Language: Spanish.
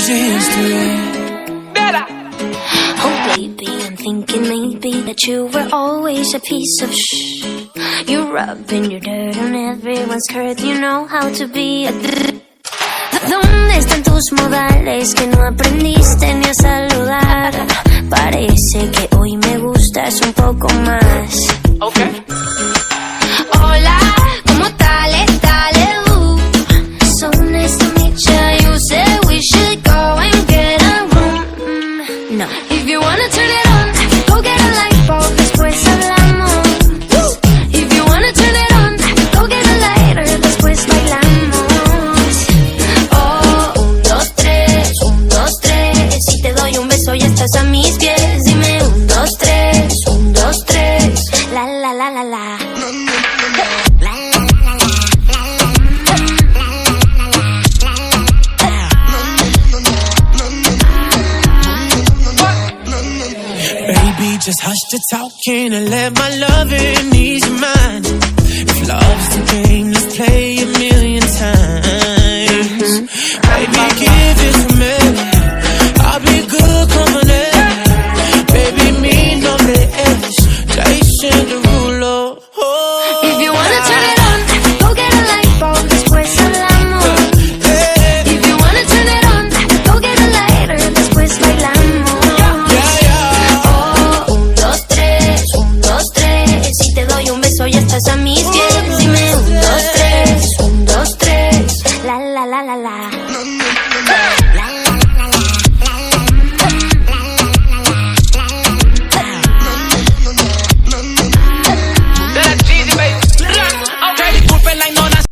Oh baby, I'm thinking maybe that you were always a piece of shh. You're rubbing your dirt on everyone's skirt. You know how to be a ¿Dónde están tus modales que no aprendiste ni a saludar? Parece que hoy me gustas un poco más. Okay. Hola, ¿cómo tal? So nice to meet you. You said we should go and get a room. No. If you wanna turn it on, go get a light bulb, después hablamos. If you wanna turn it on, go get a lighter, después bailamos. Oh, 1, 2, 3, 1, 2, 3. Si te doy un beso ya estás a mis pies. Dime 1, 2, 3, 1, 2, 3. La la la la la. Just hush the talking and let my loving ease your mind. If love's the game, let's play a million times.